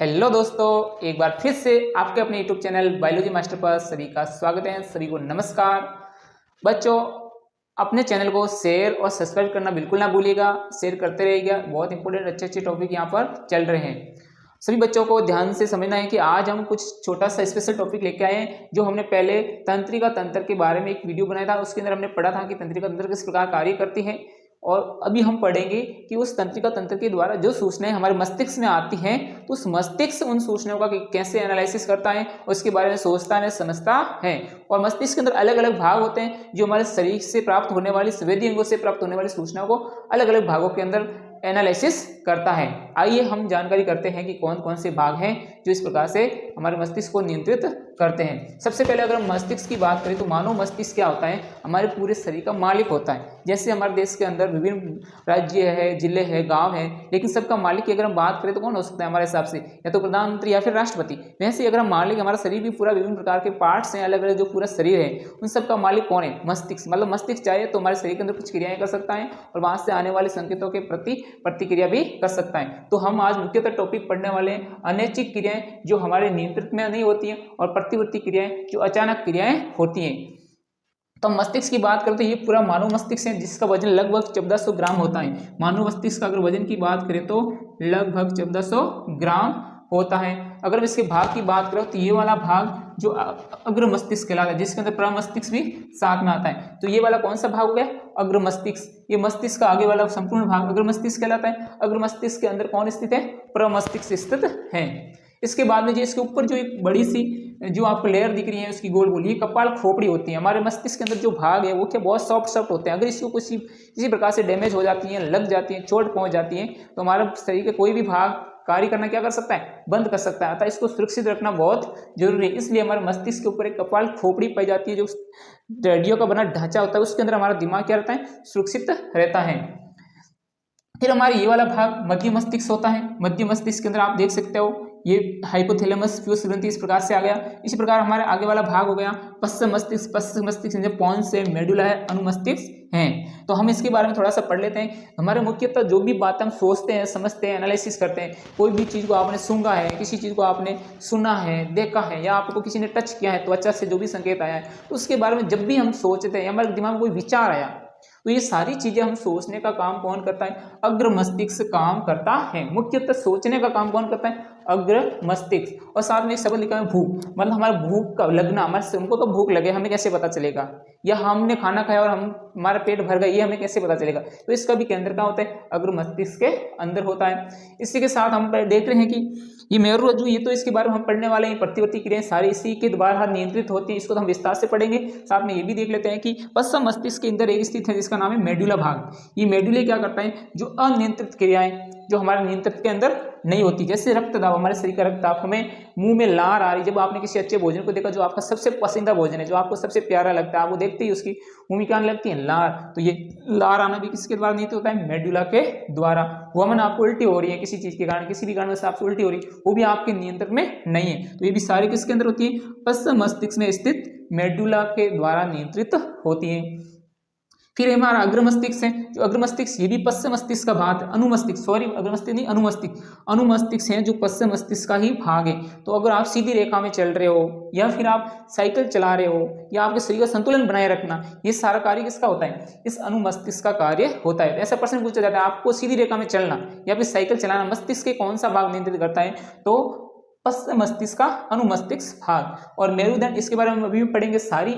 Hello दोस्तों, एक बार फिर से आपके अपने यूट्यूब चैनल बायोलॉजी मास्टर पर सभी का स्वागत है। सभी को नमस्कार। बच्चों, अपने चैनल को शेयर और सब्सक्राइब करना बिल्कुल ना भूलिएगा। शेयर करते रहिएगा। बहुत इंपॉर्टेंट अच्छे टॉपिक यहाँ पर चल रहे हैं। सभी बच्चों को ध्यान से समझना है कि आज हम कुछ छोटा सा स्पेशल टॉपिक लेके आए हैं। जो हमने पहले तंत्रिका तंत्र के बारे में एक वीडियो बनाया था, उसके अंदर हमने पढ़ा था कि तंत्रिका तंत्र किस प्रकार कार्य करती है। और अभी हम पढ़ेंगे कि उस तंत्रिका तंत्र के द्वारा जो सूचनाएं हमारे मस्तिष्क में आती हैं, तो उस मस्तिष्क उन सूचनाओं का कैसे एनालिसिस करता है और उसके बारे में सोचता है, समझता है। और मस्तिष्क के अंदर अलग अलग भाग होते हैं जो हमारे शरीर से प्राप्त होने वाली, संवेदी अंगों से प्राप्त होने वाली सूचनाओं को अलग अलग भागों के अंदर एनालिसिस करता है। आइए हम जानकारी करते हैं कि कौन कौन से भाग हैं जो इस प्रकार से हमारे मस्तिष्क को नियंत्रित करते हैं। सबसे पहले अगर हम मस्तिष्क की बात करें तो मानव मस्तिष्क क्या होता है? हमारे पूरे शरीर का मालिक होता है। जैसे हमारे देश के अंदर विभिन्न राज्य है, जिले है, गांव है, लेकिन सबका मालिक की अगर हम बात करें तो कौन हो सकता है हमारे हिसाब से? या तो प्रधानमंत्री या फिर राष्ट्रपति। वैसे अगर हम मालिक, हमारा शरीर भी पूरा विभिन्न प्रकार के पार्ट्स हैं, अलग अलग जो पूरा शरीर है, उन सबका मालिक कौन है? मस्तिष्क। मतलब मस्तिष्क चाहे तो हमारे शरीर के अंदर कुछ क्रियाएं कर सकता है और वहां से आने वाले संकेतों के प्रति प्रतिक्रिया भी कर सकता है। तो हम आज मुख्यतः टॉपिक पढ़ने वाले हैं अनैच्छिक क्रियाएं जो हमारे नियंत्रित में नहीं होती हैं और प्रतिवर्ती क्रियाएं जो अचानक क्रियाएं होती हैं। तो मस्तिष्क की बात करें तो ये पूरा मानव मस्तिष्क है जिसका वजन लगभग 1400 ग्राम होता है। मानव मस्तिष्क का अगर वजन की बात करें तो लगभग 1400 ग्राम होता है। अगर इसके भाग की बात करें तो ये वाला भाग जो अग्र मस्तिष्क कहलाता है, जिसके अंदर प्रमस्तिष्क भी साथ में आता है। तो ये वाला कौन सा भाग हो गया? अग्र मस्तिष्क। ये मस्तिष्क का आगे वाला संपूर्ण भाग अग्र मस्तिष्क कहलाता है। अग्र मस्तिष्क के अंदर कौन स्थित है? प्रमस्तिष्क स्थित है। इसके बाद में जो इसके ऊपर जो एक बड़ी सी जो आपको लेयर दिख रही है उसकी गोल गोल, ये कपाल खोपड़ी होती है। हमारे मस्तिष्क के अंदर जो भाग है वो क्या बहुत सॉफ्ट होते हैं। अगर इसको किसी प्रकार से डैमेज हो जाती है, लग जाती है, चोट पहुंच जाती है, तो हमारे शरीर का कोई भी भाग कार्य करना क्या कर सकता है? बंद कर सकता है। अतः इसको सुरक्षित रखना बहुत जरूरी है। इसलिए हमारे मस्तिष्क के ऊपर एक कपाल खोपड़ी पाई जाती है, जो रेडियो का बना ढांचा होता है, उसके अंदर हमारा दिमाग क्या रहता है? सुरक्षित रहता है। फिर हमारे ये वाला भाग मध्य मस्तिष्क होता है। मध्य मस्तिष्क के अंदर आप देख सकते हो ये हाइपोथैलेमस फ्यूस ग्रंथि इस प्रकार से आ गया। इसी प्रकार हमारे आगे वाला भाग हो गया पश्चिम मस्तिष्क। पश्चिम मस्तिष्क पॉन्स है, मेडुला है, अनुमस्तिष्क है। तो हम इसके बारे में थोड़ा सा पढ़ लेते हैं। हमारे मुख्यतः जो भी बात हम सोचते हैं, समझते हैं, एनालिसिस करते हैं, कोई भी चीज़ को आपने सूंघा है, किसी चीज़ को आपने सुना है, देखा है, या आपको किसी ने टच किया है, त्वचा से जो भी संकेत आया है, तो उसके बारे में जब भी हम सोचते हैं, हमारे दिमाग में कोई विचार आया, तो ये सारी चीजें हम सोचने का काम कौन करता है? अग्र मस्तिष्क काम करता है। मुख्यतः सोचने का काम कौन करता है? अग्र मस्तिष्क। और साथ में एक शब्द लिखा है भूख। मतलब हमारा भूख का लगना, हमारे हमको तो भूख लगे, हमें कैसे पता चलेगा? या हमने खाना खाया और हमारा पेट भर गया, ये हमें कैसे पता चलेगा? तो इसका भी केंद्र कहाँ होता है? अग्र मस्तिष्क के अंदर होता है। इसी के साथ हम देख रहे हैं कि ये मेरुरज्जु, ये तो इसके बारे में हम पढ़ने वाले हैं। प्रतिवर्ती क्रियाएं सारी इसी के द्वारा नियंत्रित होती है। इसको तो हम विस्तार से पढ़ेंगे। साथ में ये भी देख लेते हैं कि पश्चिम मस्तिष्क के अंदर एक स्थित है जिसका नाम है मेडुला भाग। ये मेडुले क्या करता है? जो अनियंत्रित क्रियाएं जो हमारे नियंत्रित के अंदर नहीं होती, जैसे रक्त दाब, हमारे शरीर का रक्त दाब, हमें मुंह में लार आ रही, जब आपने किसी अच्छे भोजन को देखा जो आपका सबसे पसंदीदा भोजन है, जो आपको सबसे प्यारा लगता है, आपको देखते ही उसकी मुंह में क्या आने लगती है? लार। तो ये लार आना भी किसके द्वारा नहीं होता है? मेडुला के द्वारा। वमन आपको उल्टी हो रही है किसी चीज के कारण, किसी भी कारण से आपको उल्टी हो रही है, वो भी आपके नियंत्रण में नहीं है। तो ये भी सारी किसके अंदर होती है? पश्चिम मस्तिष्क में स्थित मेडुला के द्वारा नियंत्रित होती है। फिर हमारा अग्र मस्तिष्क है। जो अग्र मस्तिष्क, ये भी पश्चिम मस्तिष्क का भाग है। अनुमस्तिष्क, सॉरी अग्र मस्तिष्क नहीं, अनुमस्तिष्क। अनुमस्तिष्क है जो पश्चिम मस्तिष्क का ही भाग है। तो अगर आप सीधी रेखा में चल रहे हो, या फिर आप साइकिल चला रहे हो, या आपके शरीर का संतुलन बनाए रखना, ये सारा कार्य किसका होता है? इस अनुमस्तिष्क का कार्य होता है। ऐसा प्रश्न पूछा जाता है, आपको सीधी रेखा में चलना या फिर साइकिल चलाना मस्तिष्क के कौन सा भाग नियंत्रित करता है? तो पश्चिम मस्तिष्क का अनुमस्तिष्क भाग। और मेरुदंड, इसके बारे में अभी भी पढ़ेंगे। सारी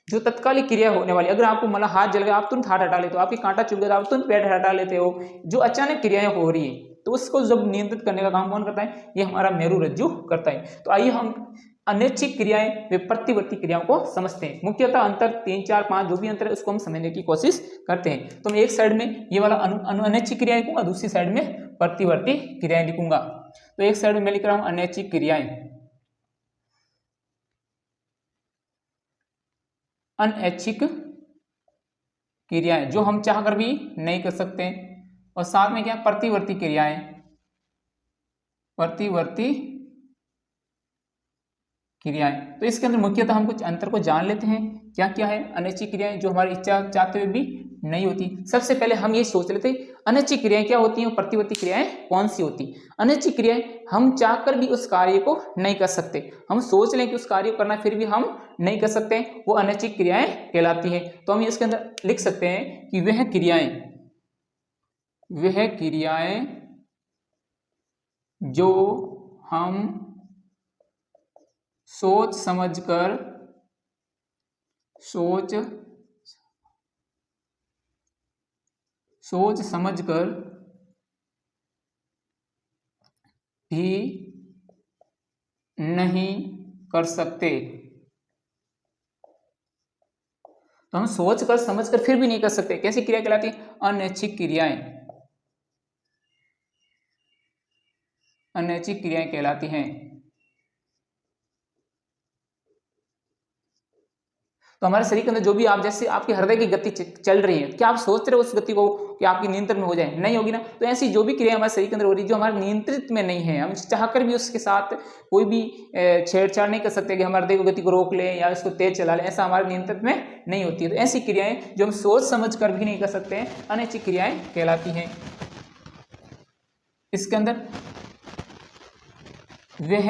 जो तत्कालिक क्रिया होने वाली, अगर आपको मतलब हाथ जल गया, आप तुरंत हाथ हटा लेते हो, आपकी कांटा चुभ गया तो आप तुरंत पैर हटा लेते हो। जो अचानक क्रियाएं हो रही है, तो उसको जब नियंत्रित करने का काम कौन करता है? ये हमारा मेरुरज्जु करता है। तो आइए हम अनैच्छिक क्रियाएं व प्रतिवर्ती क्रियाओं को समझते हैं। मुख्यतः अंतर 3, 4, 5 जो भी अंतर है उसको हम समझने की कोशिश करते हैं। तो मैं एक साइड में ये वाला अनैच्छिक क्रियाएं लिखूंगा, दूसरी साइड में प्रतिवर्ती क्रियाएं लिखूंगा। तो एक साइड में मैं लिख रहा हूं अनैच्छिक क्रियाएं, अनैच्छिक क्रियाएं जो हम चाहकर भी नहीं कर सकते। और साथ में क्या? प्रतिवर्ती क्रियाएं, प्रतिवर्ती क्रियाएं। तो इसके अंदर मुख्यतः हम कुछ अंतर को जान लेते हैं। क्या क्या है? अनैच्छिक क्रियाएं जो हमारी इच्छा चाहते हुए भी नहीं होती। सबसे पहले हम ये सोच लेते हैं अनैच्छिक क्रियाएं क्या होती हैं, प्रतिवर्ती क्रियाएं कौन सी होती हैं? अनैच्छिक क्रियाएं हम चाहकर भी उस कार्य को नहीं कर सकते, हम सोच लें कि उस कार्य को करना फिर भी हम नहीं कर सकते, वो अनैच्छिक क्रियाएं कहलाती हैं। तो हम इसके अंदर लिख सकते हैं कि वह क्रियाएं जो हम सोच समझकर भी नहीं कर सकते, तो हम सोच कर समझ कर फिर भी नहीं कर सकते, कैसी क्रिया कहलाती है? अनैच्छिक क्रियाएं कहलाती हैं। तो हमारे शरीर के अंदर जो भी आप, जैसे आपके हृदय की गति चल रही है, क्या आप सोच रहे हो उस गति को कि आपकी नियंत्रण में हो जाए? नहीं होगी ना। तो ऐसी जो भी क्रिया हमारे शरीर के अंदर हो रही है जो हमारे नियंत्रित में नहीं है, हम चाहकर भी उसके साथ कोई भी छेड़छाड़ नहीं कर सकते कि हमारे हृदय की गति को रोक लें या इसको तेज चला लें, ऐसा हमारे नियंत्रण में नहीं होती है। तो ऐसी क्रियाएं जो हम सोच समझ कर भी नहीं कर सकते हैं, अनैच्छिक क्रियाएं कहलाती हैं। इसके अंदर वह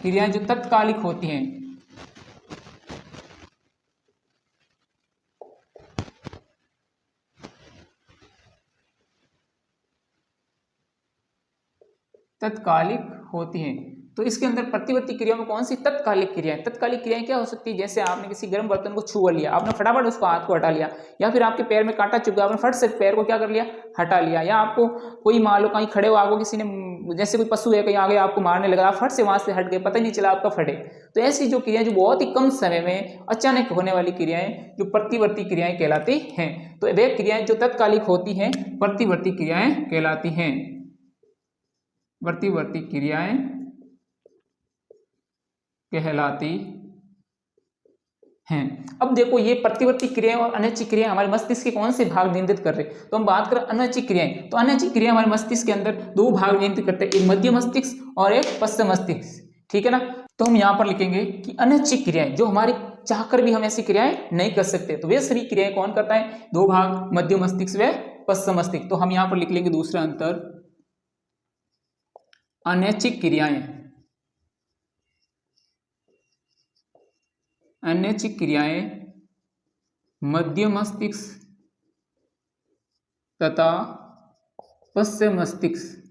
क्रियाएं जो तत्कालिक होती हैं, तो इसके अंदर प्रतिवर्ती क्रियाओं में कौन सी? तत्कालिक क्रियाएं। तत्कालिक क्रियाएं क्या हो सकती है? जैसे आपने किसी गर्म बर्तन को छुआ लिया, आपने फटाफट उसको हाथ को हटा लिया, या फिर आपके पैर में कांटा चुभ गया, आपने फट से पैर को क्या कर लिया? हटा लिया, या आपको कोई मान लो कहीं खड़े हो, आपको किसी ने, जैसे कोई पशु है कहीं आगे आपको मारने लगा, आप फट से वहां से हट गए, पता ही नहीं चला आपका फटे। तो ऐसी जो क्रियाएं जो बहुत ही कम समय में अचानक होने वाली क्रियाएं जो प्रतिवर्ती क्रियाएं कहलाती हैं। तो वे क्रियाएं जो तत्कालिक होती हैं प्रतिवर्ती क्रियाएं कहलाती हैं। प्रतिवर्ती क्रियाएं कहलाती हैं। अब देखो ये प्रतिवर्ती क्रियाएं और अनैच्छिक क्रियाएं हमारे मस्तिष्क के कौन से भाग नियंत्रित कर रहे हैं? तो हम बात करें अनैच्छिक क्रियाएं, तो अनैच्छिक क्रियाएं हमारे मस्तिष्क के अंदर दो भाग नियंत्रित करते हैं, एक मध्य मस्तिष्क और एक पश्चिम मस्तिष्क, ठीक है ना। तो हम यहाँ पर लिखेंगे कि अनैच्छिक क्रियाएं जो हमारी चाहकर भी हम ऐसी क्रियाएं नहीं कर सकते, तो वे सारी क्रियाएं कौन करता है? दो भाग, मध्य मस्तिष्क व पश्चिम मस्तिष्क। तो हम यहाँ पर लिख लेंगे दूसरा अंतर, अनैच्छिक क्रियाएं मध्य मस्तिष्क तथा पश्चिम मस्तिष्क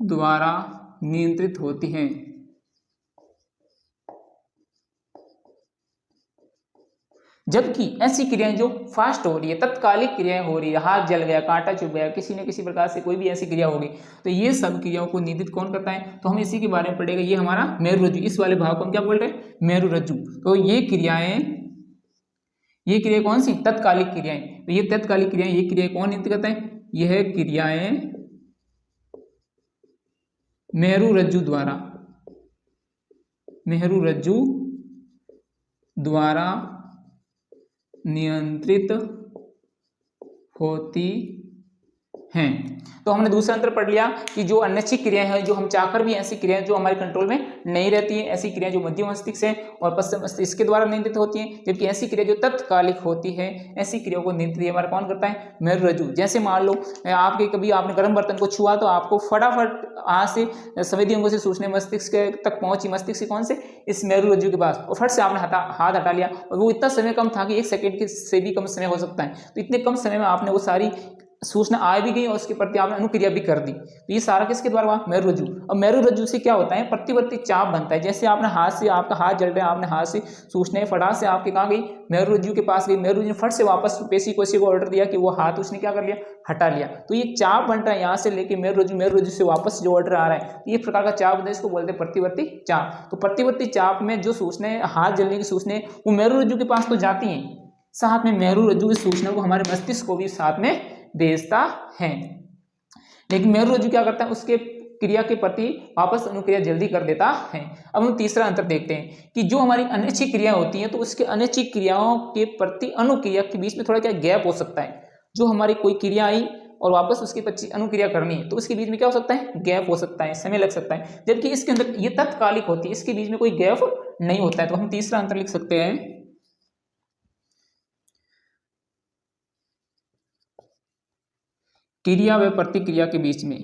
द्वारा नियंत्रित होती हैं। जबकि ऐसी क्रियाएं जो फास्ट हो रही है, तत्कालिक क्रियाएं हो रही है, हाथ जल गया, कांटा चुभ गया, किसी न किसी प्रकार से कोई भी ऐसी क्रिया होगी, तो ये सब क्रियाओं को नियंत्रित कौन करता है? तो हम इसी के बारे में पढ़ेगा। ये हमारा मेरुरज्जु, इस वाले भाग को हम क्या बोल रहे हैं? मेरुरज्जु। तो ये क्रियाएं कौन सी? तत्कालिक क्रियाएं। तो ये तत्कालिक क्रियाएं, ये क्रियाएं कौन नियंत्रित करता है? यह क्रियाएं मेरुरज्जु द्वारा नियंत्रित होती हैं। तो हमने दूसरा अंतर पढ़ लिया कि जो अनैच्छिक क्रियाएं हैं, जो हम चाहकर भी, ऐसी क्रियाएं जो हमारे कंट्रोल में नहीं रहती हैं, ऐसी क्रियाएं जो मध्य मस्तिष्क है और पश्चिम मस्तिष्क के द्वारा नियंत्रित होती हैं। जबकि ऐसी क्रिया जो तत्कालिक होती है, ऐसी क्रियाओं को नियंत्रित हमारा कौन करता है? मेरुरज्जु। जैसे मान लो कभी आपने गर्म बर्तन को छुआ, तो आपको फटाफट हाथ से संवेदी अंगों से सूचने मस्तिष्क तक पहुंची, मस्तिष्क कौन से? इस मेरुरज्जु के पास, और फट से आपने हाथ हटा लिया, और वो इतना समय कम था कि 1 सेकंड से भी कम समय हो सकता है। तो इतने कम समय में आपने वो सारी सूचना आ भी गई और उसके प्रति आपने अनुक्रिया भी कर दी। तो ये सारा किसके द्वारा हुआ? मेरुरज्जु। अब मेरुरज्जु से क्या होता है? प्रतिवर्ती चाप बनता है। जैसे आपने हाथ से, आपका हाथ जल रहा है, आपने हाथ से सूचना फटाक से आपके कहाँ गई? मेरुरज्जु के पास गई। मेरुरज्जु ने फट से वापस पेशी कोशी को ऑर्डर दिया कि वो हाथ उसने क्या कर लिया? हटा लिया। तो ये चाप बन रहा है यहाँ से लेके मेरुरज्जु से वापस जो ऑर्डर आ रहा है, तो ये प्रकार का चाप बनता है, इसको बोलते हैं प्रतिवर्ती चाप। तो प्रतिवर्ती चाप में जो सूचना, हाथ जलने की सूचना, वो मेरुरज्जु के पास तो जाती हैं, साथ में मेरुरज्जु की सूचना को हमारे मस्तिष्क को भी साथ में भेजता है। लेकिन मेरुरज्जु क्या करता है? उसके क्रिया के प्रति वापस अनुक्रिया जल्दी कर देता है। अब हम तीसरा अंतर देखते हैं कि जो हमारी अनैच्छिक क्रिया होती है, तो उसके अनैच्छिक क्रियाओं के प्रति अनुक्रिया के बीच में थोड़ा क्या गैप हो सकता है। जो हमारी कोई क्रिया आई और वापस उसके प्रति अनुक्रिया करनी है, तो उसके बीच में क्या हो सकता है? गैप हो सकता है, समय लग सकता है। जबकि इसके अंदर ये तत्कालिक होती है, इसके बीच में कोई गैप नहीं होता है। तो हम तीसरा अंतर लिख सकते हैं, क्रिया व प्रतिक्रिया के बीच में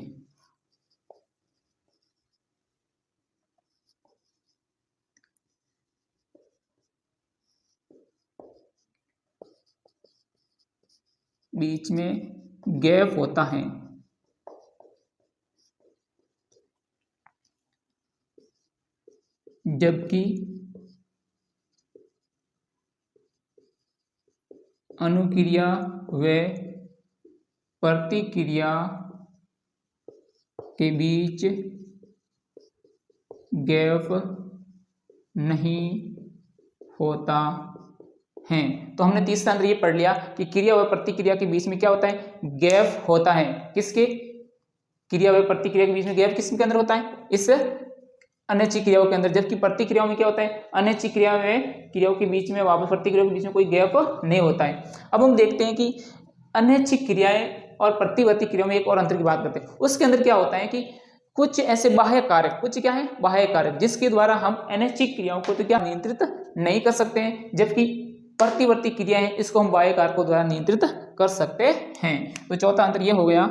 गैप होता है। जबकि अनुक्रिया व प्रतिक्रिया के बीच गैप नहीं होता है। तो हमने तीसरा अंतर ये पढ़ लिया कि क्रिया व प्रतिक्रिया के बीच में क्या होता है, गैप होता है। किसके? क्रिया व प्रतिक्रिया के बीच में गैप किसके अंदर होता है? इस अनैच्छिक क्रियाओं के अंदर। जबकि प्रतिक्रियाओं में क्या होता है, अनैच्छिक क्रिया में क्रियाओं के बीच में वापस प्रतिक्रियाओं के बीच में कोई गैप नहीं होता है। अब हम देखते हैं कि अनैच्छिक क्रियाएं और प्रतिवर्ती क्रियाओं में एक और अंतर की बात करते हैं। उसके अंदर क्या होता है कि कुछ ऐसे बाह्य कारक, कुछ क्या है, बाह्य कारक, जिसके द्वारा हम अनैच्छिक क्रियाओं को तो क्या नियंत्रित नहीं कर सकते हैं, जबकि प्रतिवर्ती क्रियाएं इसको हम बाह्य कारकों द्वारा नियंत्रित कर सकते हैं। तो चौथा अंतर यह हो गया,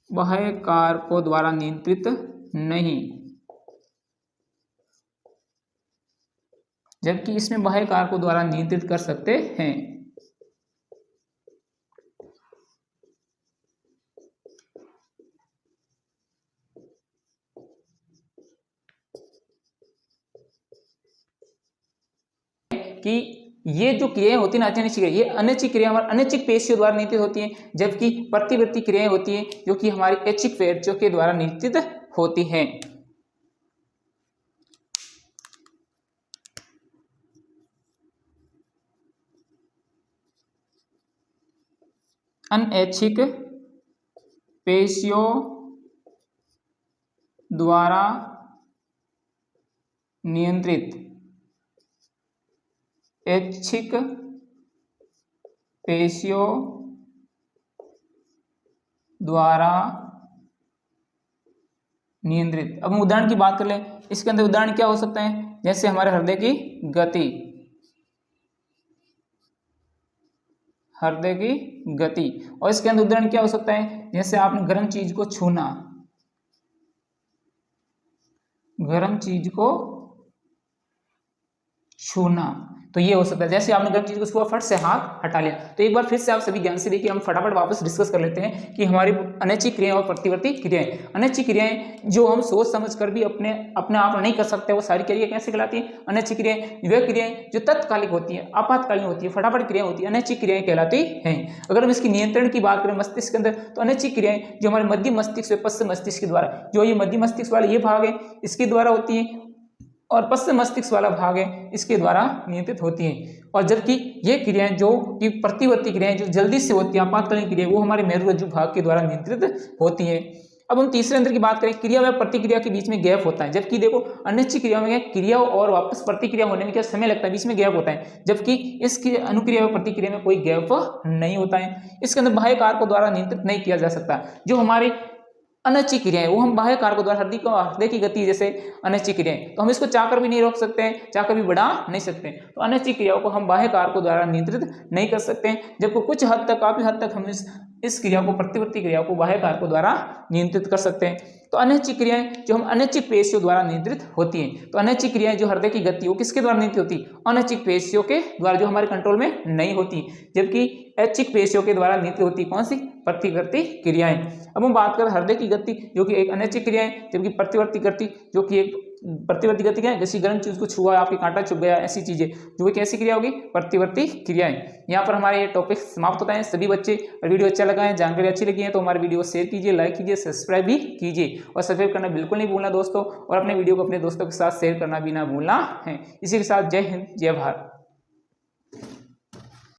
बाह्य कारकों द्वारा नियंत्रित नहीं, जबकि इसमें बाह्य कारकों द्वारा नियंत्रित कर सकते हैं। कि ये जो क्रियाएं होती है अनैच्छिक क्रिया, ये अनैच्छिक क्रिया हमारे अनैच्छिक पेशियों द्वारा नियंत्रित होती हैं, जबकि प्रतिवर्ती क्रियाएं होती हैं जो कि हमारी ऐच्छिक पेशियों के द्वारा नियंत्रित होती हैं। अनैच्छिक पेशियों द्वारा नियंत्रित, ऐच्छिक पेशियों द्वारा नियंत्रित। अब हम उदाहरण की बात कर लें, इसके अंदर उदाहरण क्या हो सकता है, जैसे हमारे हृदय की गति, हृदय की गति। और इसके अंदर उदाहरण क्या हो सकता है, जैसे आपने गर्म चीज को छूना, गर्म चीज को छूना, तो ये हो सकता है। जैसे आपने गर्म चीज को छुआ, फट से हाथ हटा लिया। तो एक बार फिर से आप सभी ज्ञान से देखिए, हम फटाफट वापस डिस्कस कर लेते हैं कि हमारी अनैच्छिक क्रियाएं और प्रतिवर्ती क्रियाएं। अनैच्छिक क्रियाएं जो हम सोच समझ कर भी अपने आप नहीं कर सकते, वो सारी क्रियाएं कैसे कहलाती है, अनैच्छिक क्रियाएं। वे क्रियाएं जो तत्कालिक होती है, आपातकालीन होती है, फटाफट क्रियाएं होती है, अनैच्छिक क्रियाएं कहलाती हैं। अगर हम इसकी नियंत्रण की बात करें मस्तिष्क के अंदर, तो अनैच्छिक क्रियाएं जो हमारे मध्य मस्तिष्क व पश्चिम मस्तिष्क के द्वारा, जो ये मध्य मस्तिष्क वाला ये भाग है इसके द्वारा होती है, और पश्चिम मस्तिष्क वाला भाग है इसके द्वारा नियंत्रित होती हैं। और जबकि ये क्रियाएं जो कि प्रतिवर्ती क्रियाएं जो जल्दी से होती है, आपातकालीन क्रियाएं, वो हमारे मेरुरज्जु भाग के द्वारा नियंत्रित होती हैं। अब हम तीसरे अंतर की बात करें, क्रिया व प्रतिक्रिया के बीच में गैप होता है। जबकि देखो अनैच्छिक क्रिया में क्रिया और वापस प्रतिक्रिया होने में क्या समय लगता है, बीच में गैप होता है, जबकि इसकी अनुक्रिया व प्रतिक्रिया में कोई गैप नहीं होता है। इसके अंदर बाह्य कारकों द्वारा नियंत्रित नहीं किया जा सकता। जो हमारे अनैच्छिक क्रियाएं वो हम बाह्य कारकों द्वारा, हृदय की गति जैसे अनैच्छिक क्रियाएं, तो हम इसको चाहकर भी नहीं रोक सकते हैं, चाहकर भी बढ़ा नहीं सकते हैं। तो अनैच्छिक क्रियाओं को हम बाह्य कारकों द्वारा नियंत्रित नहीं कर सकते हैं, जबकि कुछ हद तक, काफी हद तक हम इस क्रिया को, प्रतिवर्ती क्रिया को बाह्य कारकों द्वारा नियंत्रित कर सकते हैं। तो अनैच्छिक क्रियाएं जो हम अनैच्छिक पेशियों द्वारा नियंत्रित होती हैं। तो अनैच्छिक क्रियाएं जो हृदय की गति वो किसके द्वारा नियंत्रित होती है, अनैच्छिक पेशियों के द्वारा, जो हमारे कंट्रोल में नहीं होती, जबकि ऐच्छिक पेशियों के द्वारा नियंत्रित होती कौन सी, प्रतिवर्ती क्रियाएं। अब हम बात करें हृदय की गति जो कि एक अनैच्छिक क्रिया है, जबकि प्रतिवर्ती गति जो कि एक प्रतिवर्ती गति क्या है, जैसी गर्म चीज को छुआ, आपके कांटा चुभ गया, ऐसी चीजें जो कि कैसी क्रिया होगी, प्रतिवर्ती क्रियाएं। यहाँ पर हमारे ये टॉपिक समाप्त होता है। सभी बच्चे, और वीडियो अच्छा लगा है, जानकारी अच्छी लगी है तो हमारे वीडियो को शेयर कीजिए, लाइक कीजिए, सब्सक्राइब भी कीजिए, और सब्सक्राइब करना बिल्कुल नहीं भूलना दोस्तों, और अपने वीडियो को अपने दोस्तों के साथ शेयर करना भी ना भूलना है। इसी के साथ जय हिंद, जय भारत।